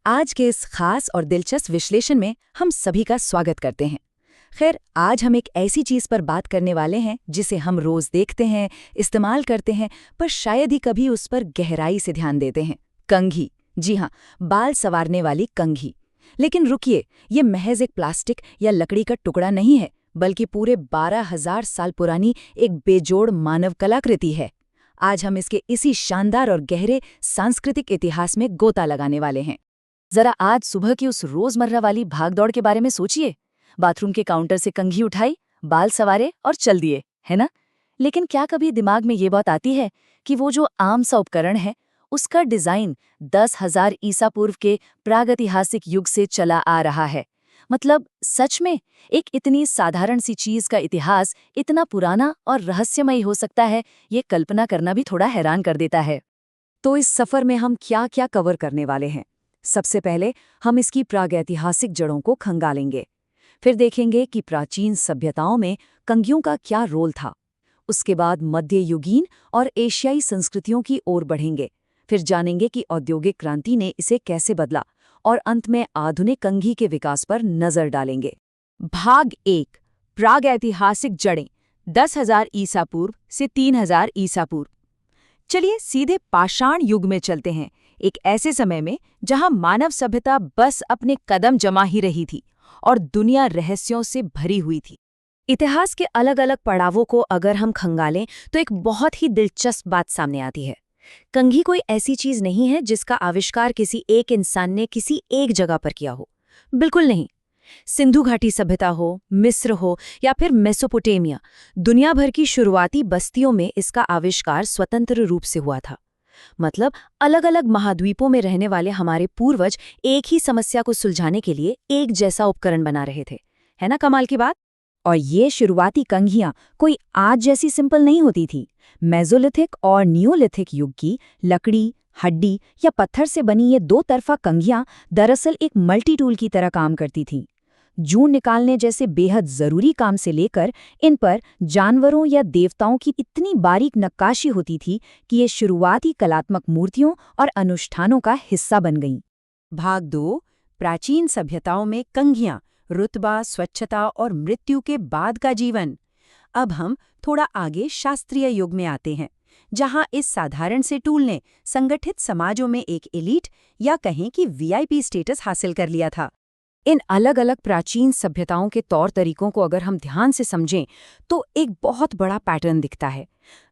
आज के इस खास और दिलचस्प विश्लेषण में हम सभी का स्वागत करते हैं। खैर, आज हम एक ऐसी चीज़ पर बात करने वाले हैं जिसे हम रोज़ देखते हैं, इस्तेमाल करते हैं, पर शायद ही कभी उस पर गहराई से ध्यान देते हैं। कंघी। जी हाँ, बाल संवारने वाली कंघी। लेकिन रुकिए, ये महज एक प्लास्टिक या लकड़ी का टुकड़ा नहीं है, बल्कि पूरे 12,000 साल पुरानी एक बेजोड़ मानव कलाकृति है। आज हम इसके इसी शानदार और गहरे सांस्कृतिक इतिहास में गोता लगाने वाले हैं। जरा आज सुबह की उस रोजमर्रा वाली भागदौड़ के बारे में सोचिए। बाथरूम के काउंटर से कंघी उठाई, बाल संवारे और चल दिए, है ना? लेकिन क्या कभी दिमाग में ये बात आती है कि वो जो आम सा उपकरण है, उसका डिजाइन 10,000 ईसा पूर्व के प्रागैतिहासिक युग से चला आ रहा है। मतलब सच में एक इतनी साधारण सी चीज का इतिहास इतना पुराना और रहस्यमयी हो सकता है, ये कल्पना करना भी थोड़ा हैरान कर देता है। तो इस सफर में हम क्या क्या कवर करने वाले हैं? सबसे पहले हम इसकी प्रागैतिहासिक जड़ों को खंगालेंगे। फिर देखेंगे कि प्राचीन सभ्यताओं में कंघियों का क्या रोल था। उसके बाद मध्ययुगीन और एशियाई संस्कृतियों की ओर बढ़ेंगे। फिर जानेंगे कि औद्योगिक क्रांति ने इसे कैसे बदला, और अंत में आधुनिक कंघी के विकास पर नजर डालेंगे। भाग 1, प्रागैतिहासिक जड़ें, 10,000 ईसा पूर्व से 3,000 ईसा पूर्व। चलिए सीधे पाषाण युग में चलते हैं, एक ऐसे समय में जहां मानव सभ्यता बस अपने कदम जमा ही रही थी और दुनिया रहस्यों से भरी हुई थी। इतिहास के अलग अलग पड़ावों को अगर हम खंगालें तो एक बहुत ही दिलचस्प बात सामने आती है। कंघी कोई ऐसी चीज नहीं है जिसका आविष्कार किसी एक इंसान ने किसी एक जगह पर किया हो। बिल्कुल नहीं। सिंधु घाटी सभ्यता हो, मिस्र हो या फिर मेसोपोटामिया, दुनिया भर की शुरुआती बस्तियों में इसका आविष्कार स्वतंत्र रूप से हुआ था। मतलब अलग अलग महाद्वीपों में रहने वाले हमारे पूर्वज एक ही समस्या को सुलझाने के लिए एक जैसा उपकरण बना रहे थे। है ना कमाल की बात? और ये शुरुआती कंघियां कोई आज जैसी सिंपल नहीं होती थी। मेसोलिथिक और नियोलिथिक युग की लकड़ी, हड्डी या पत्थर से बनी ये दो तरफा कंघियां दरअसल एक मल्टी टूल की तरह काम करती थीं। जून निकालने जैसे बेहद जरूरी काम से लेकर इन पर जानवरों या देवताओं की इतनी बारीक नक्काशी होती थी कि ये शुरुआती कलात्मक मूर्तियों और अनुष्ठानों का हिस्सा बन गईं। भाग 2, प्राचीन सभ्यताओं में कंघियां, रुतबा, स्वच्छता और मृत्यु के बाद का जीवन। अब हम थोड़ा आगे शास्त्रीय युग में आते हैं, जहां इस साधारण से टूल ने संगठित समाजों में एक एलीट या कहें कि वीआईपी स्टेटस हासिल कर लिया था। इन अलग अलग प्राचीन सभ्यताओं के तौर तरीकों को अगर हम ध्यान से समझें तो एक बहुत बड़ा पैटर्न दिखता है।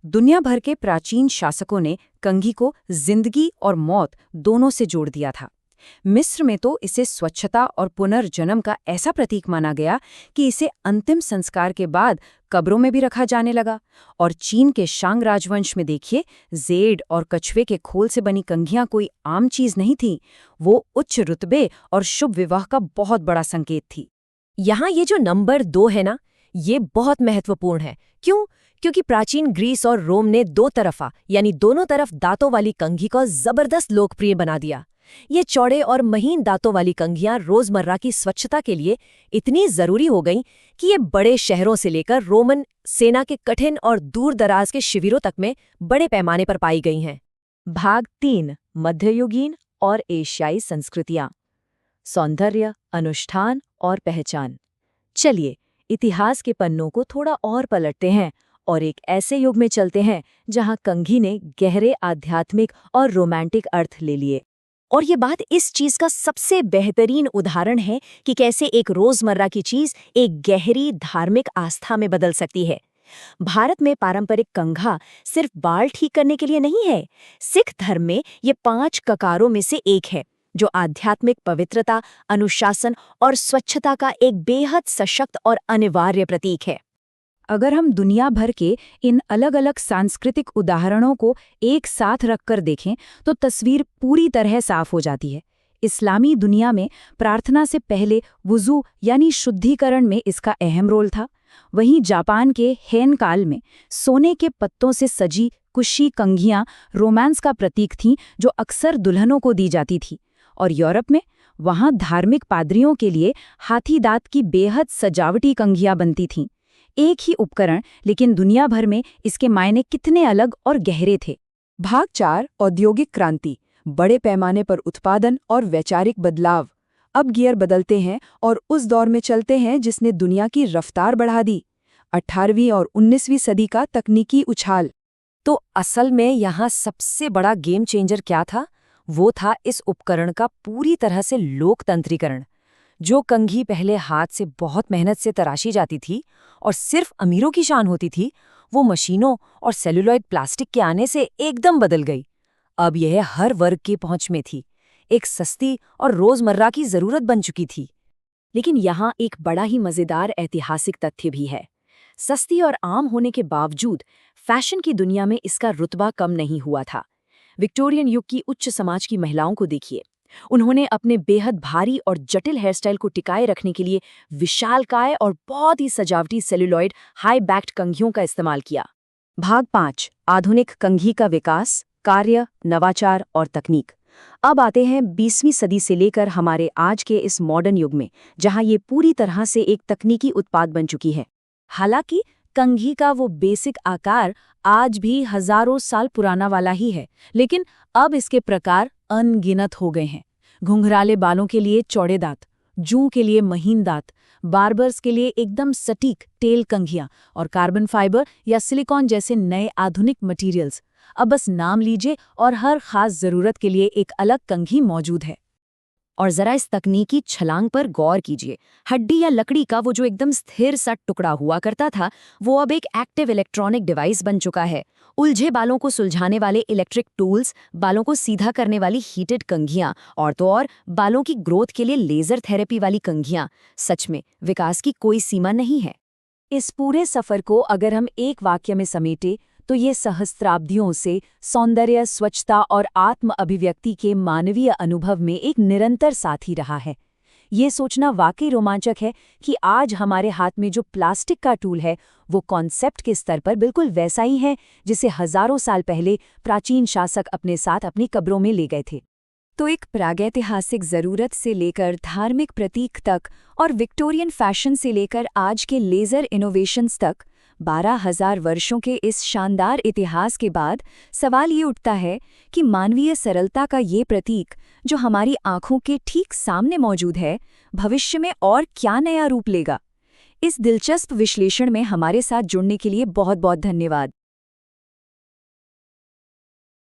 दुनिया भर के प्राचीन शासकों ने कंघी को जिंदगी और मौत दोनों से जोड़ दिया था। मिस्र में तो इसे स्वच्छता और पुनर्जन्म का ऐसा प्रतीक माना गया कि इसे अंतिम संस्कार के बाद कब्रों में भी रखा जाने लगा। और चीन के शांग राजवंश में देखिए, जेड और कछुए के खोल से बनी कंघियां कोई आम चीज नहीं थी, वो उच्च रुतबे और शुभ विवाह का बहुत बड़ा संकेत थी। यहाँ ये जो नंबर 2 है ना, ये बहुत महत्वपूर्ण है। क्यों? क्योंकि प्राचीन ग्रीस और रोम ने दो तरफा यानी दोनों तरफ दांतों वाली कंघी को जबरदस्त लोकप्रिय बना दिया। ये चौड़े और महीन दांतों वाली कंघियां रोजमर्रा की स्वच्छता के लिए इतनी जरूरी हो गईं कि ये बड़े शहरों से लेकर रोमन सेना के कठिन और दूर दराज के शिविरों तक में बड़े पैमाने पर पाई गई हैं। भाग 3, मध्ययुगीन और एशियाई संस्कृतियां, सौंदर्य, अनुष्ठान और पहचान। चलिए इतिहास के पन्नों को थोड़ा और पलटते हैं और एक ऐसे युग में चलते हैं जहां कंघी ने गहरे आध्यात्मिक और रोमांटिक अर्थ ले लिए। और ये बात इस चीज का सबसे बेहतरीन उदाहरण है कि कैसे एक रोजमर्रा की चीज एक गहरी धार्मिक आस्था में बदल सकती है। भारत में पारंपरिक कंघा सिर्फ बाल ठीक करने के लिए नहीं है। सिख धर्म में ये 5 ककारों में से एक है, जो आध्यात्मिक पवित्रता, अनुशासन और स्वच्छता का एक बेहद सशक्त और अनिवार्य प्रतीक है। अगर हम दुनिया भर के इन अलग अलग सांस्कृतिक उदाहरणों को एक साथ रखकर देखें तो तस्वीर पूरी तरह साफ हो जाती है। इस्लामी दुनिया में प्रार्थना से पहले वुज़ू यानी शुद्धिकरण में इसका अहम रोल था। वहीं जापान के हेन काल में सोने के पत्तों से सजी कुशी कंघियां रोमांस का प्रतीक थीं, जो अक्सर दुल्हनों को दी जाती थी। और यूरोप में वहां धार्मिक पादरियों के लिए हाथी दांत की बेहद सजावटी कंघियां बनती थीं। एक ही उपकरण, लेकिन दुनिया भर में इसके मायने कितने अलग और गहरे थे। भाग 4, औद्योगिक क्रांति, बड़े पैमाने पर उत्पादन और वैचारिक बदलाव। अब गियर बदलते हैं और उस दौर में चलते हैं जिसने दुनिया की रफ्तार बढ़ा दी, 18वीं और 19वीं सदी का तकनीकी उछाल। तो असल में यहाँ सबसे बड़ा गेम चेंजर क्या था? वो था इस उपकरण का पूरी तरह से लोकतंत्रीकरण। जो कंघी पहले हाथ से बहुत मेहनत से तराशी जाती थी और सिर्फ अमीरों की शान होती थी, वो मशीनों और सेलुलॉइड प्लास्टिक के आने से एकदम बदल गई। अब यह हर वर्ग की पहुंच में थी, एक सस्ती और रोजमर्रा की जरूरत बन चुकी थी। लेकिन यहाँ एक बड़ा ही मजेदार ऐतिहासिक तथ्य भी है। सस्ती और आम होने के बावजूद फैशन की दुनिया में इसका रुतबा कम नहीं हुआ था। विक्टोरियन युग की उच्च समाज की महिलाओं को देखिए। उन्होंने अपने बेहद भारी और जटिल हेयरस्टाइल को टिकाए रखने के लिए विशालकाय और बहुत ही सजावटी सेलुलॉइड हाई बैक्ड कंघियों का इस्तेमाल किया। भाग 5, आधुनिक कंघी का विकास, कार्य, नवाचार और तकनीक। अब आते हैं 20वीं सदी से लेकर हमारे आज के इस मॉडर्न युग में, जहां ये पूरी तरह से एक तकनीकी उत्पाद बन चुकी है। हालांकि कंघी का वो बेसिक आकार आज भी हजारों साल पुराना वाला ही है, लेकिन अब इसके प्रकार अनगिनत हो गए हैं। घुंघराले बालों के लिए चौड़े दांत, जूं के लिए महीन दांत, बार्बर्स के लिए एकदम सटीक टेल कंघियां और कार्बन फाइबर या सिलिकॉन जैसे नए आधुनिक मटेरियल्स। अब बस नाम लीजिए और हर खास जरूरत के लिए एक अलग कंघी मौजूद है। और जरा इस तकनीकी छलांग पर गौर कीजिए। हड्डी या लकड़ी का वो जो एकदम स्थिर सा टुकड़ा हुआ करता था, वो अब एक एक्टिव इलेक्ट्रॉनिक डिवाइस बन चुका है। उलझे बालों को सुलझाने वाले इलेक्ट्रिक टूल्स, बालों को सीधा करने वाली हीटेड कंघियां और तो और बालों की ग्रोथ के लिए लेजर थेरेपी वाली कंघियां। सच में विकास की कोई सीमा नहीं है। इस पूरे सफर को अगर हम एक वाक्य में समेटे तो ये सहस्त्राब्दियों से सौंदर्य, स्वच्छता और आत्म अभिव्यक्ति के मानवीय अनुभव में एक निरंतर साथी रहा है। ये सोचना वाकई रोमांचक है कि आज हमारे हाथ में जो प्लास्टिक का टूल है, वो कॉन्सेप्ट के स्तर पर बिल्कुल वैसा ही है जिसे हजारों साल पहले प्राचीन शासक अपने साथ अपनी कब्रों में ले गए थे। तो एक प्रागैतिहासिक ज़रूरत से लेकर धार्मिक प्रतीक तक और विक्टोरियन फैशन से लेकर आज के लेज़र इनोवेशंस तक 12,000 वर्षों के इस शानदार इतिहास के बाद सवाल ये उठता है कि मानवीय सरलता का ये प्रतीक, जो हमारी आंखों के ठीक सामने मौजूद है, भविष्य में और क्या नया रूप लेगा। इस दिलचस्प विश्लेषण में हमारे साथ जुड़ने के लिए बहुत बहुत धन्यवाद।